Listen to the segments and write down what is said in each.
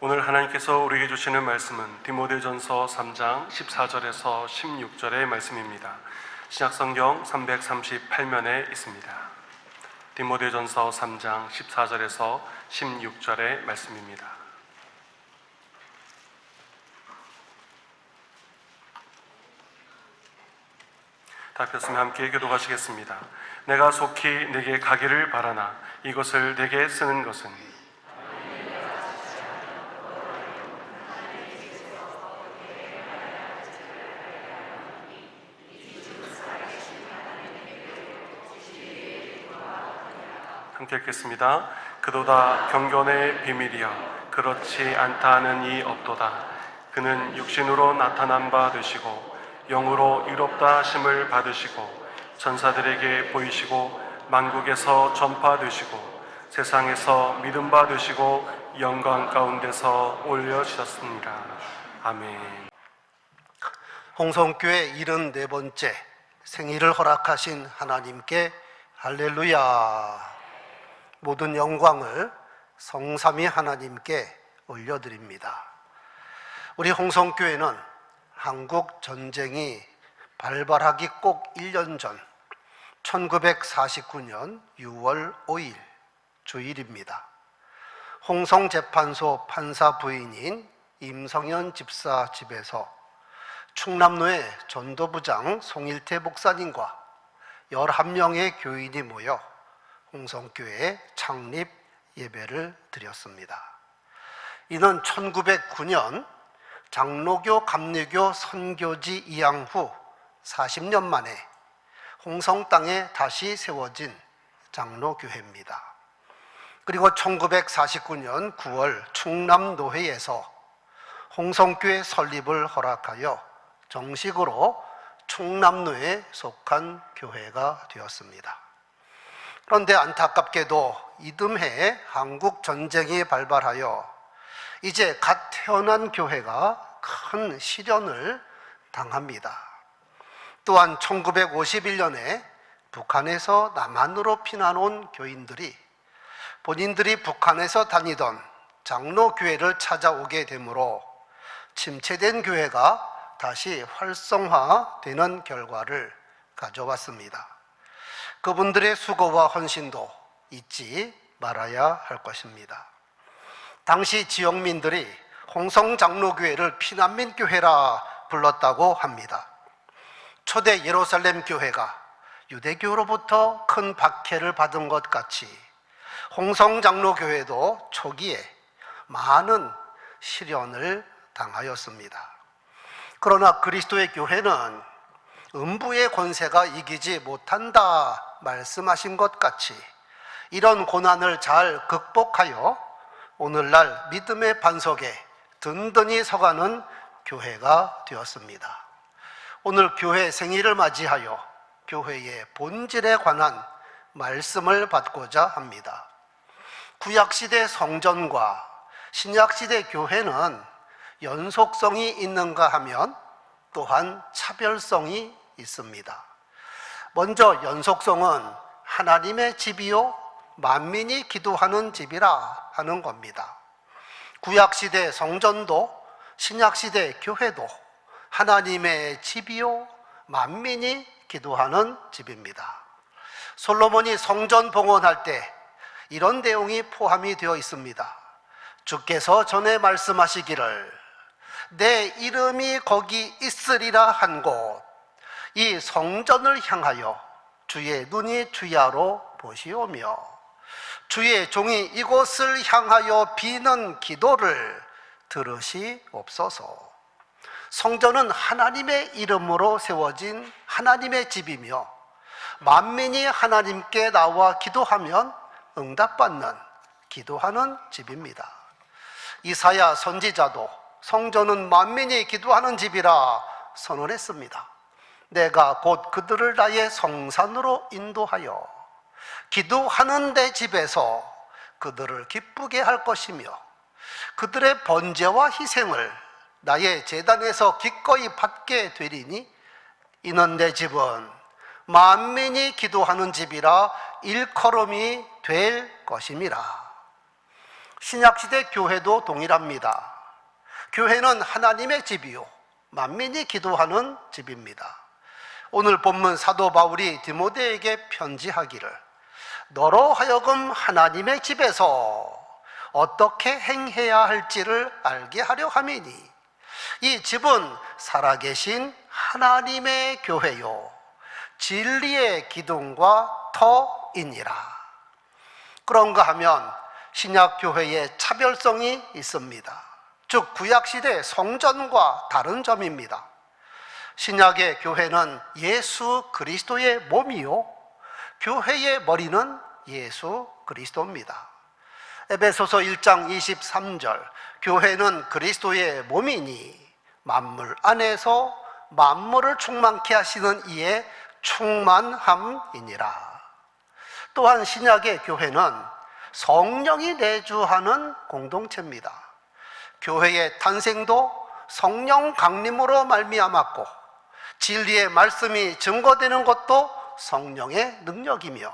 오늘 하나님께서 우리에게 주시는 말씀은 디모데전서 3장 14절에서 16절의 말씀입니다. 신약성경 338면에 있습니다. 디모데전서 3장 14절에서 16절의 말씀입니다. 다 폈으면 함께 교독하시겠습니다. 내가 속히 내게 가기를 바라나 이것을 내게 쓰는 것은 함께 읽겠습니다. 그도다 경건의 비밀이여 그렇지 않다 하는 이 없도다. 그는 육신으로 나타난 바 되시고 영으로 의롭다 하심을 받으시고 천사들에게 보이시고 만국에서 전파되시고 세상에서 믿음 바 되시고 영광 가운데서 올려지셨습니다. 아멘. 홍성교회 74번째 생일을 허락하신 하나님께 할렐루야. 모든 영광을 성삼위 하나님께 올려드립니다. 우리 홍성교회는 한국 전쟁이 발발하기 꼭 1년 전 1949년 6월 5일 주일입니다. 홍성재판소 판사 부인인 임성현 집사 집에서 충남로의 전도부장 송일태 목사님과 11명의 교인이 모여 홍성교회 창립 예배를 드렸습니다. 이는 1909년 장로교 감리교 선교지 이양 후 40년 만에 홍성 땅에 다시 세워진 장로교회입니다. 그리고 1949년 9월 충남노회에서 홍성교회 설립을 허락하여 정식으로 충남로에 속한 교회가 되었습니다. 그런데 안타깝게도 이듬해 한국 전쟁이 발발하여 이제 갓 태어난 교회가 큰 시련을 당합니다. 또한 1951년에 북한에서 남한으로 피난 온 교인들이 본인들이 북한에서 다니던 장로교회를 찾아오게 되므로 침체된 교회가 다시 활성화되는 결과를 가져왔습니다. 그분들의 수고와 헌신도 잊지 말아야 할 것입니다. 당시 지역민들이 홍성장로교회를 피난민 교회라 불렀다고 합니다. 초대 예루살렘 교회가 유대교로부터 큰 박해를 받은 것 같이 홍성장로교회도 초기에 많은 시련을 당하였습니다. 그러나 그리스도의 교회는 음부의 권세가 이기지 못한다 말씀하신 것 같이 이런 고난을 잘 극복하여 오늘날 믿음의 반석에 든든히 서가는 교회가 되었습니다. 오늘 교회 생일을 맞이하여 교회의 본질에 관한 말씀을 받고자 합니다. 구약시대 성전과 신약시대 교회는 연속성이 있는가 하면 또한 차별성이 있습니다. 먼저 연속성은 하나님의 집이요 만민이 기도하는 집이라 하는 겁니다. 구약시대 성전도 신약시대 교회도 하나님의 집이요 만민이 기도하는 집입니다. 솔로몬이 성전 봉헌할 때 이런 내용이 포함이 되어 있습니다. 주께서 전에 말씀하시기를 내 이름이 거기 있으리라 한 곳, 이 성전을 향하여 주의 눈이 주야로 보시오며 주의 종이 이곳을 향하여 비는 기도를 들으시옵소서. 성전은 하나님의 이름으로 세워진 하나님의 집이며 만민이 하나님께 나와 기도하면 응답받는 기도하는 집입니다. 이사야 선지자도 성전은 만민이 기도하는 집이라 선언했습니다. 내가 곧 그들을 나의 성산으로 인도하여 기도하는 내 집에서 그들을 기쁘게 할 것이며 그들의 번제와 희생을 나의 제단에서 기꺼이 받게 되리니 이는 내 집은 만민이 기도하는 집이라 일컬음이 될 것임이라. 신약시대 교회도 동일합니다. 교회는 하나님의 집이요 만민이 기도하는 집입니다. 오늘 본문 사도 바울이 디모데에게 편지하기를 너로 하여금 하나님의 집에서 어떻게 행해야 할지를 알게 하려 함이니 이 집은 살아계신 하나님의 교회요 진리의 기둥과 터이니라. 그런가 하면 신약교회의 차별성이 있습니다. 즉 구약시대 성전과 다른 점입니다. 신약의 교회는 예수 그리스도의 몸이요 교회의 머리는 예수 그리스도입니다. 에베소서 1장 23절 교회는 그리스도의 몸이니 만물 안에서 만물을 충만케 하시는 이의 충만함이니라. 또한 신약의 교회는 성령이 내주하는 공동체입니다. 교회의 탄생도 성령 강림으로 말미암았고 진리의 말씀이 증거되는 것도 성령의 능력이며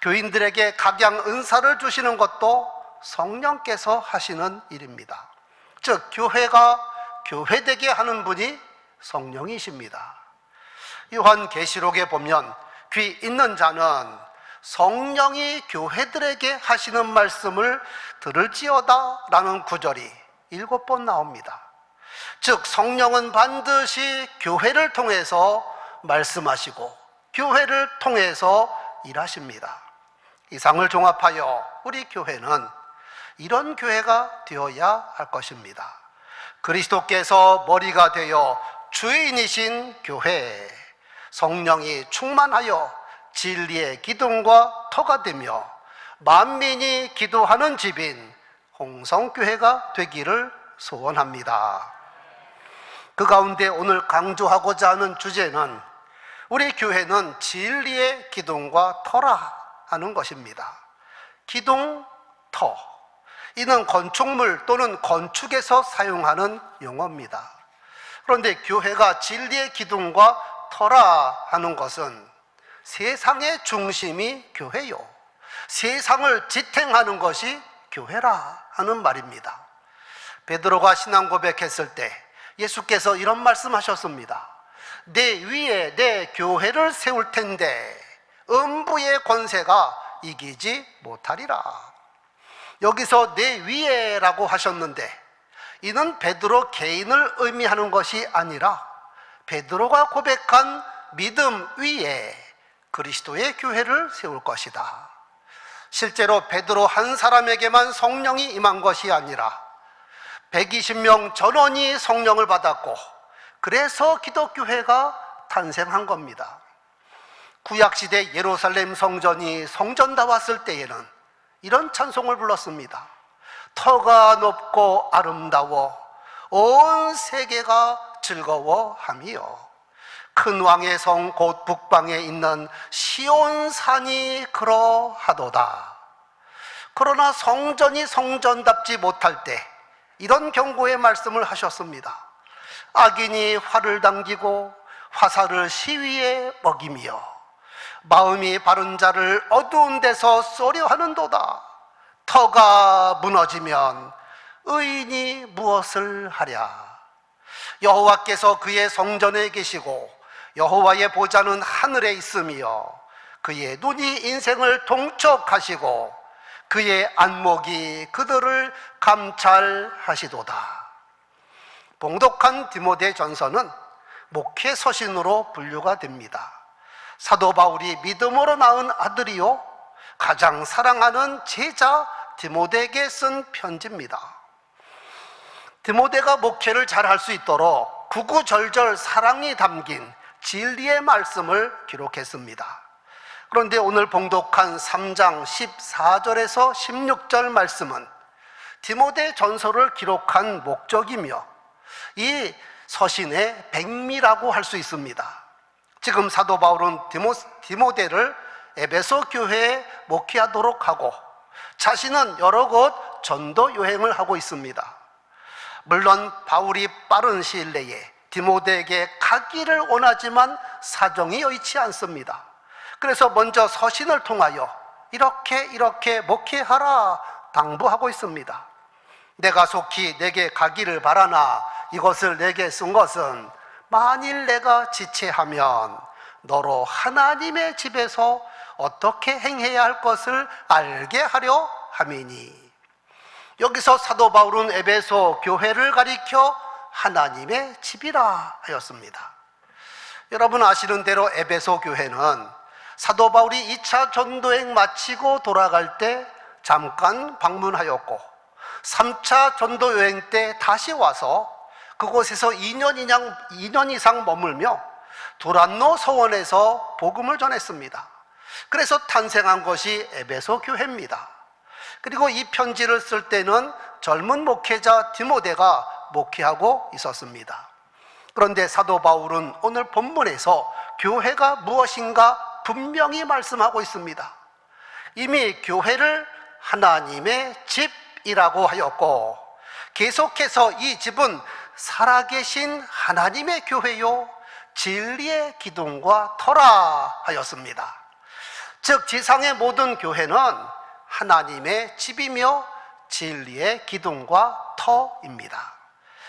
교인들에게 각양 은사를 주시는 것도 성령께서 하시는 일입니다. 즉 교회가 교회되게 하는 분이 성령이십니다. 요한계시록에 보면 귀 있는 자는 성령이 교회들에게 하시는 말씀을 들을지어다 라는 구절이 7번 나옵니다. 즉 성령은 반드시 교회를 통해서 말씀하시고 교회를 통해서 일하십니다. 이상을 종합하여 우리 교회는 이런 교회가 되어야 할 것입니다. 그리스도께서 머리가 되어 주인이신 교회, 성령이 충만하여 진리의 기둥과 터가 되며 만민이 기도하는 집인 홍성교회가 되기를 소원합니다. 그 가운데 오늘 강조하고자 하는 주제는 우리 교회는 진리의 기둥과 터라 하는 것입니다. 기둥, 터. 이는 건축물 또는 건축에서 사용하는 용어입니다. 그런데 교회가 진리의 기둥과 터라 하는 것은 세상의 중심이 교회요 세상을 지탱하는 것이 교회라 하는 말입니다. 베드로가 신앙 고백했을 때 예수께서 이런 말씀하셨습니다. 내 위에 내 교회를 세울 텐데 음부의 권세가 이기지 못하리라. 여기서 내 위에라고 하셨는데 이는 베드로 개인을 의미하는 것이 아니라 베드로가 고백한 믿음 위에 그리스도의 교회를 세울 것이다. 실제로 베드로 한 사람에게만 성령이 임한 것이 아니라 120명 전원이 성령을 받았고 그래서 기독교회가 탄생한 겁니다. 구약시대 예루살렘 성전이 성전다웠을 때에는 이런 찬송을 불렀습니다. 터가 높고 아름다워 온 세계가 즐거워하며 큰 왕의 성 곧 북방에 있는 시온산이 그러하도다. 그러나 성전이 성전답지 못할 때 이런 경고의 말씀을 하셨습니다. 악인이 활을 당기고 화살을 시위에 먹이며 마음이 바른 자를 어두운 데서 쏘려 하는도다. 터가 무너지면 의인이 무엇을 하랴. 여호와께서 그의 성전에 계시고 여호와의 보좌는 하늘에 있으며 그의 눈이 인생을 동촉하시고 그의 안목이 그들을 감찰하시도다. 봉독한 디모데 전서는 목회 서신으로 분류가 됩니다. 사도 바울이 믿음으로 낳은 아들이요 가장 사랑하는 제자 디모데에게 쓴 편지입니다. 디모데가 목회를 잘할 수 있도록 구구절절 사랑이 담긴 진리의 말씀을 기록했습니다. 그런데 오늘 봉독한 3장 14절에서 16절 말씀은 디모데 전서를 기록한 목적이며 이 서신의 백미라고 할 수 있습니다. 지금 사도 바울은 디모데를 에베소 교회에 목회하도록 하고 자신은 여러 곳 전도 여행을 하고 있습니다. 물론 바울이 빠른 시일 내에 디모데에게 가기를 원하지만 사정이 여의치 않습니다. 그래서 먼저 서신을 통하여 이렇게 목회하라 당부하고 있습니다. 내가 속히 내게 가기를 바라나 이것을 내게 쓴 것은 만일 내가 지체하면 너로 하나님의 집에서 어떻게 행해야 할 것을 알게 하려 함이니. 여기서 사도 바울은 에베소 교회를 가리켜 하나님의 집이라 하였습니다. 여러분 아시는 대로 에베소 교회는 사도 바울이 2차 전도행 마치고 돌아갈 때 잠깐 방문하였고 3차 전도 여행 때 다시 와서 그곳에서 2년 이상 머물며 두란노 서원에서 복음을 전했습니다. 그래서 탄생한 것이 에베소 교회입니다. 그리고 이 편지를 쓸 때는 젊은 목회자 디모데가 목회하고 있었습니다. 그런데 사도 바울은 오늘 본문에서 교회가 무엇인가 분명히 말씀하고 있습니다. 이미 교회를 하나님의 집이라고 하였고 계속해서 이 집은 살아계신 하나님의 교회요 진리의 기둥과 터라 하였습니다. 즉 지상의 모든 교회는 하나님의 집이며 진리의 기둥과 터입니다.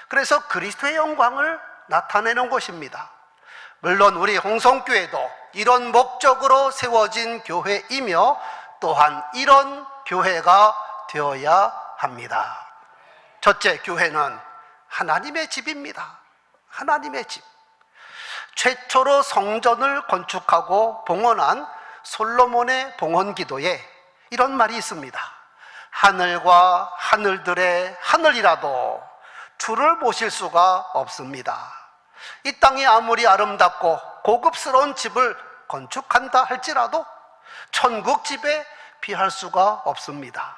그래서 그리스도의 영광을 나타내는 곳입니다. 물론 우리 홍성교회도 이런 목적으로 세워진 교회이며 또한 이런 교회가 되어야 합니다. 첫째, 교회는 하나님의 집입니다. 하나님의 집. 최초로 성전을 건축하고 봉헌한 솔로몬의 봉헌 기도에 이런 말이 있습니다. 하늘과 하늘들의 하늘이라도 주를 모실 수가 없습니다. 이 땅이 아무리 아름답고 고급스러운 집을 건축한다 할지라도 천국 집에 비할 수가 없습니다.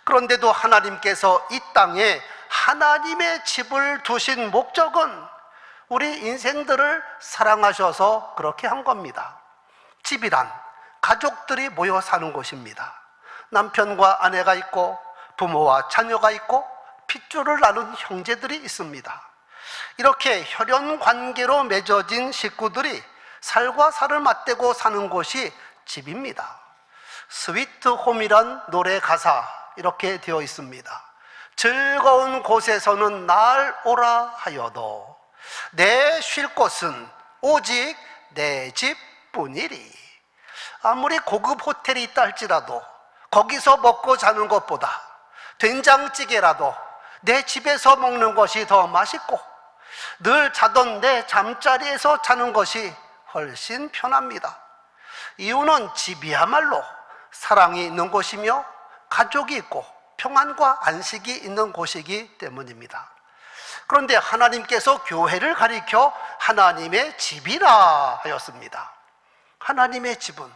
그런데도 하나님께서 이 땅에 하나님의 집을 두신 목적은 우리 인생들을 사랑하셔서 그렇게 한 겁니다. 집이란 가족들이 모여 사는 곳입니다. 남편과 아내가 있고 부모와 자녀가 있고 핏줄을 나눈 형제들이 있습니다. 이렇게 혈연 관계로 맺어진 식구들이 살과 살을 맞대고 사는 곳이 집입니다. 스위트 홈이란 노래 가사 이렇게 되어 있습니다. 즐거운 곳에서는 날 오라 하여도 내 쉴 곳은 오직 내 집뿐이리. 아무리 고급 호텔이 있다 할지라도 거기서 먹고 자는 것보다 된장찌개라도 내 집에서 먹는 것이 더 맛있고 늘 자던 내 잠자리에서 자는 것이 훨씬 편합니다. 이유는 집이야말로 사랑이 있는 곳이며 가족이 있고 평안과 안식이 있는 곳이기 때문입니다. 그런데 하나님께서 교회를 가리켜 하나님의 집이라 하였습니다. 하나님의 집은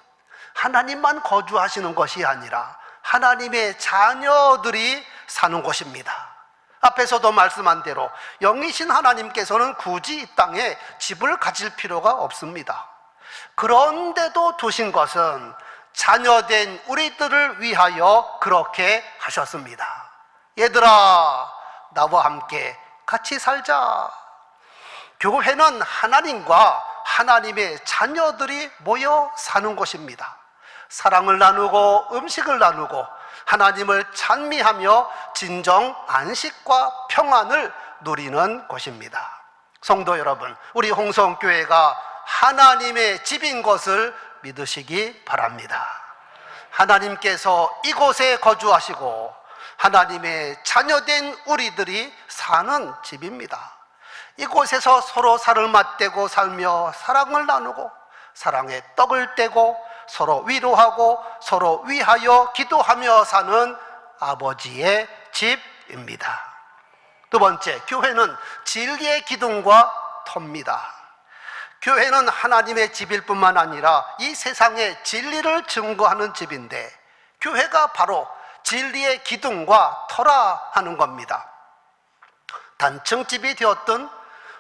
하나님만 거주하시는 것이 아니라 하나님의 자녀들이 사는 곳입니다. 앞에서도 말씀한 대로 영이신 하나님께서는 굳이 이 땅에 집을 가질 필요가 없습니다. 그런데도 두신 것은 자녀된 우리들을 위하여 그렇게 하셨습니다. 얘들아, 나와 함께 같이 살자. 교회는 하나님과 하나님의 자녀들이 모여 사는 곳입니다. 사랑을 나누고 음식을 나누고 하나님을 찬미하며 진정 안식과 평안을 누리는 곳입니다. 성도 여러분, 우리 홍성교회가 하나님의 집인 것을 믿으시기 바랍니다. 하나님께서 이곳에 거주하시고 하나님의 자녀된 우리들이 사는 집입니다. 이곳에서 서로 살을 맞대고 살며 사랑을 나누고 사랑의 떡을 떼고 서로 위로하고 서로 위하여 기도하며 사는 아버지의 집입니다. 두 번째, 교회는 진리의 기둥과 터입니다. 교회는 하나님의 집일 뿐만 아니라 이 세상의 진리를 증거하는 집인데 교회가 바로 진리의 기둥과 터라 하는 겁니다. 단층 집이 되었든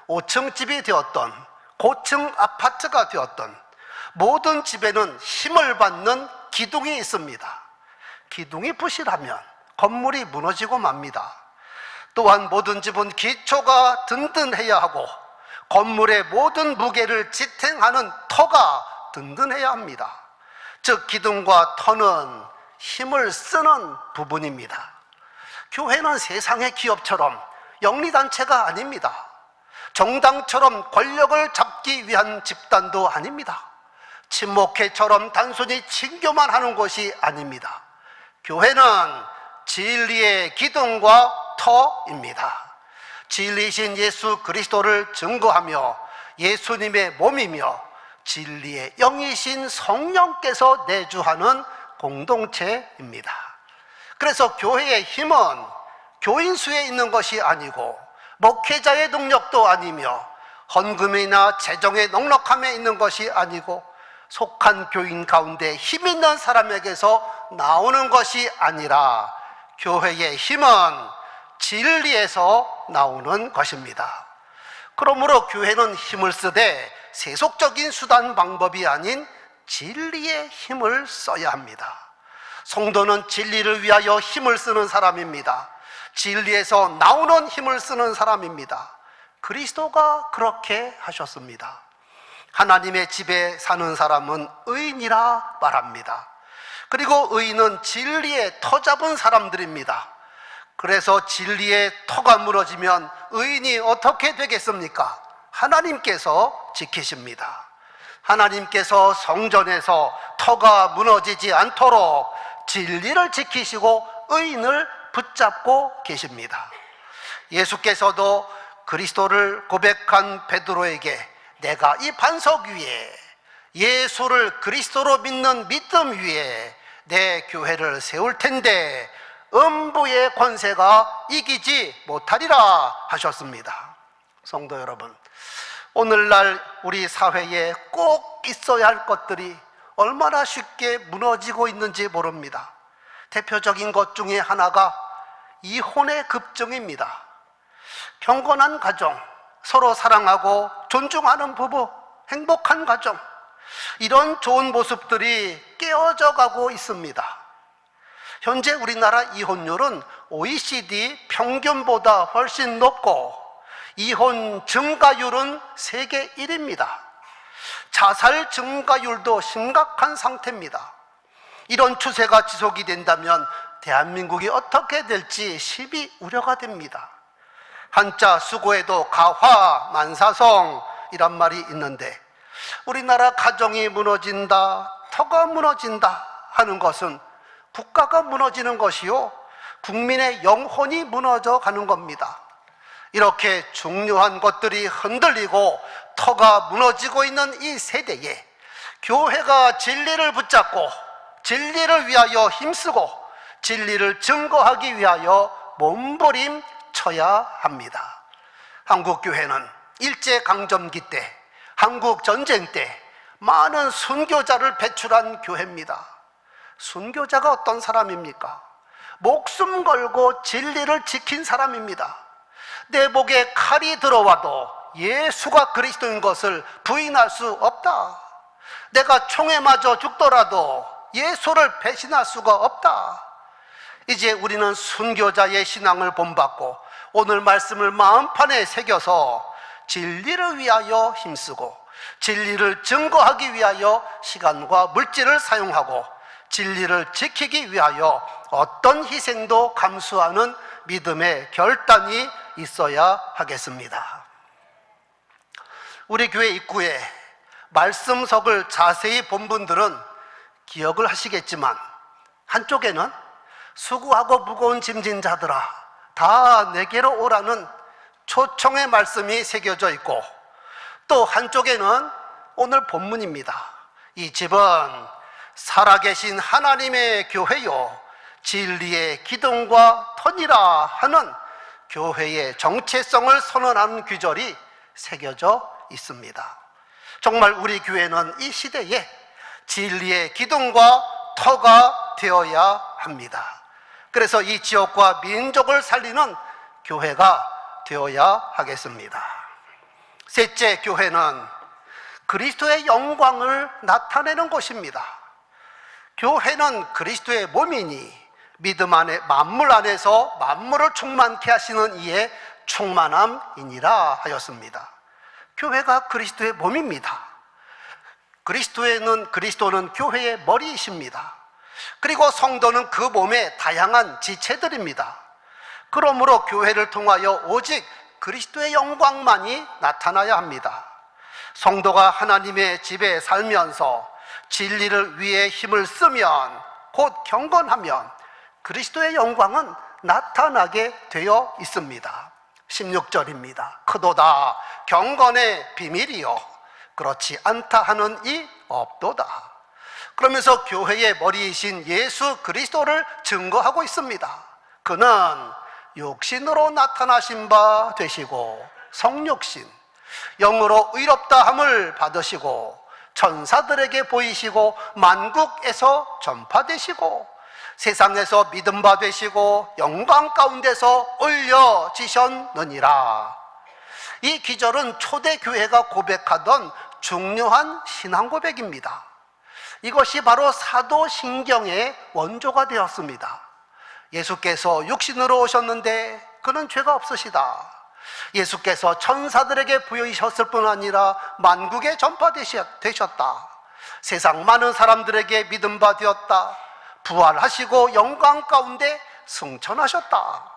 5층 집이 되었든 고층 아파트가 되었든 모든 집에는 힘을 받는 기둥이 있습니다. 기둥이 부실하면 건물이 무너지고 맙니다. 또한 모든 집은 기초가 든든해야 하고 건물의 모든 무게를 지탱하는 터가 든든해야 합니다. 즉 기둥과 터는 힘을 쓰는 부분입니다. 교회는 세상의 기업처럼 영리단체가 아닙니다. 정당처럼 권력을 잡기 위한 집단도 아닙니다. 친목회처럼 단순히 친교만 하는 곳이 아닙니다. 교회는 진리의 기둥과 터입니다. 진리이신 예수 그리스도를 증거하며 예수님의 몸이며 진리의 영이신 성령께서 내주하는 공동체입니다. 그래서 교회의 힘은 교인 수에 있는 것이 아니고 목회자의 능력도 아니며 헌금이나 재정의 넉넉함에 있는 것이 아니고 속한 교인 가운데 힘 있는 사람에게서 나오는 것이 아니라 교회의 힘은 진리에서 나오는 것입니다. 그러므로 교회는 힘을 쓰되 세속적인 수단 방법이 아닌 진리의 힘을 써야 합니다. 성도는 진리를 위하여 힘을 쓰는 사람입니다. 진리에서 나오는 힘을 쓰는 사람입니다. 그리스도가 그렇게 하셨습니다. 하나님의 집에 사는 사람은 의인이라 말합니다. 그리고 의인은 진리의 터 잡은 사람들입니다. 그래서 진리의 터가 무너지면 의인이 어떻게 되겠습니까? 하나님께서 지키십니다. 하나님께서 성전에서 터가 무너지지 않도록 진리를 지키시고 의인을 붙잡고 계십니다. 예수께서도 그리스도를 고백한 베드로에게 내가 이 반석 위에 예수를 그리스도로 믿는 믿음 위에 내 교회를 세울 텐데 음부의 권세가 이기지 못하리라 하셨습니다. 성도 여러분, 오늘날 우리 사회에 꼭 있어야 할 것들이 얼마나 쉽게 무너지고 있는지 모릅니다. 대표적인 것 중에 하나가 이혼의 급증입니다. 경건한 가정, 서로 사랑하고 존중하는 부부, 행복한 가정, 이런 좋은 모습들이 깨어져 가고 있습니다. 현재 우리나라 이혼율은 OECD 평균보다 훨씬 높고 이혼 증가율은 세계 1위입니다. 자살 증가율도 심각한 상태입니다. 이런 추세가 지속이 된다면 대한민국이 어떻게 될지 심히 우려가 됩니다. 한자 수고에도 가화 만사성이란 말이 있는데 우리나라 가정이 무너진다, 터가 무너진다 하는 것은 국가가 무너지는 것이요 국민의 영혼이 무너져 가는 겁니다. 이렇게 중요한 것들이 흔들리고 터가 무너지고 있는 이 세대에 교회가 진리를 붙잡고 진리를 위하여 힘쓰고 진리를 증거하기 위하여 몸부림쳐야 합니다. 한국교회는 일제강점기 때, 한국전쟁 때 많은 순교자를 배출한 교회입니다. 순교자가 어떤 사람입니까? 목숨 걸고 진리를 지킨 사람입니다. 내 목에 칼이 들어와도 예수가 그리스도인 것을 부인할 수 없다. 내가 총에 맞아 죽더라도 예수를 배신할 수가 없다. 이제 우리는 순교자의 신앙을 본받고 오늘 말씀을 마음판에 새겨서 진리를 위하여 힘쓰고 진리를 증거하기 위하여 시간과 물질을 사용하고 진리를 지키기 위하여 어떤 희생도 감수하는 믿음의 결단이 있어야 하겠습니다. 우리 교회 입구에 말씀석을 자세히 본 분들은 기억을 하시겠지만 한쪽에는 수고하고 무거운 짐진 자들아 다 내게로 오라는 초청의 말씀이 새겨져 있고 또 한쪽에는 오늘 본문입니다. 이 집은 살아계신 하나님의 교회요 진리의 기둥과 터니라 하는 교회의 정체성을 선언하는 규절이 새겨져 있습니다. 정말 우리 교회는 이 시대에 진리의 기둥과 터가 되어야 합니다. 그래서 이 지역과 민족을 살리는 교회가 되어야 하겠습니다. 셋째, 교회는 그리스도의 영광을 나타내는 곳입니다. 교회는 그리스도의 몸이니 믿음 안에 만물 안에서 만물을 충만케 하시는 이의 충만함이니라 하였습니다. 교회가 그리스도의 몸입니다. 그리스도는 교회의 머리이십니다. 그리고 성도는 그 몸의 다양한 지체들입니다. 그러므로 교회를 통하여 오직 그리스도의 영광만이 나타나야 합니다. 성도가 하나님의 집에 살면서 진리를 위해 힘을 쓰면, 곧 경건하면 그리스도의 영광은 나타나게 되어 있습니다. 16절입니다. 크도다 경건의 비밀이요 그렇지 않다 하는 이 없도다. 그러면서 교회의 머리이신 예수 그리스도를 증거하고 있습니다. 그는 육신으로 나타나신 바 되시고 성육신, 영으로 의롭다함을 받으시고 천사들에게 보이시고 만국에서 전파되시고 세상에서 믿음 바 되시고 영광 가운데서 올려지셨느니라. 이 기절은 초대 교회가 고백하던 중요한 신앙 고백입니다. 이것이 바로 사도신경의 원조가 되었습니다. 예수께서 육신으로 오셨는데 그는 죄가 없으시다. 예수께서 천사들에게 보이셨을 뿐 아니라 만국에 전파되셨다. 세상 많은 사람들에게 믿음 바 되었다. 부활하시고 영광 가운데 승천하셨다.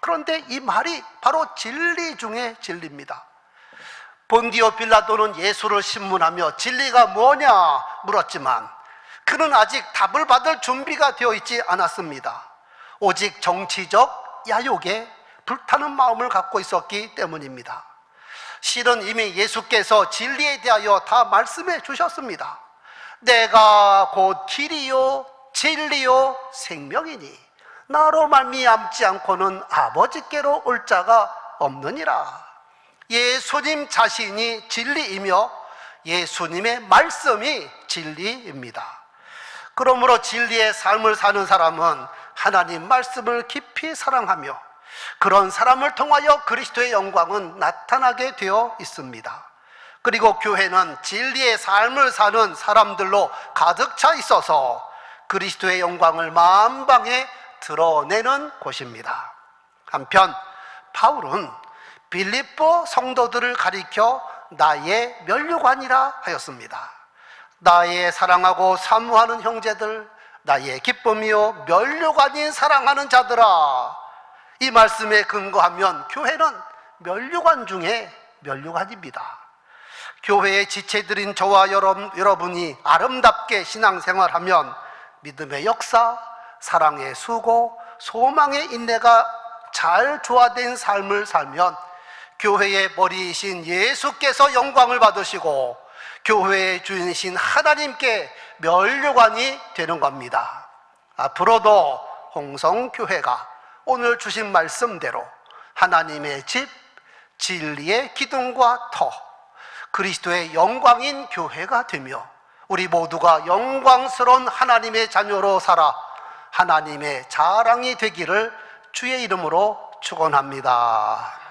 그런데 이 말이 바로 진리 중에 진리입니다. 본디오 빌라도는 예수를 신문하며 진리가 뭐냐 물었지만 그는 아직 답을 받을 준비가 되어 있지 않았습니다. 오직 정치적 야욕에 불타는 마음을 갖고 있었기 때문입니다. 실은 이미 예수께서 진리에 대하여 다 말씀해 주셨습니다. 내가 곧 길이요 진리요 생명이니 나로 말미암지 않고는 아버지께로 올 자가 없느니라. 예수님 자신이 진리이며 예수님의 말씀이 진리입니다. 그러므로 진리의 삶을 사는 사람은 하나님 말씀을 깊이 사랑하며 그런 사람을 통하여 그리스도의 영광은 나타나게 되어 있습니다. 그리고 교회는 진리의 삶을 사는 사람들로 가득 차 있어서 그리스도의 영광을 만방에 드러내는 곳입니다. 한편 바울은 빌립보 성도들을 가리켜 나의 면류관이라 하였습니다. 나의 사랑하고 사모하는 형제들, 나의 기쁨이요 면류관인 사랑하는 자들아. 이 말씀에 근거하면 교회는 면류관 중에 면류관입니다. 교회의 지체들인 저와 여러분이 아름답게 신앙생활하면 믿음의 역사, 사랑의 수고, 소망의 인내가 잘 조화된 삶을 살면 교회의 머리이신 예수께서 영광을 받으시고 교회의 주인이신 하나님께 면류관이 되는 겁니다. 앞으로도 홍성교회가 오늘 주신 말씀대로 하나님의 집, 진리의 기둥과 터, 그리스도의 영광인 교회가 되며 우리 모두가 영광스러운 하나님의 자녀로 살아 하나님의 자랑이 되기를 주의 이름으로 축원합니다.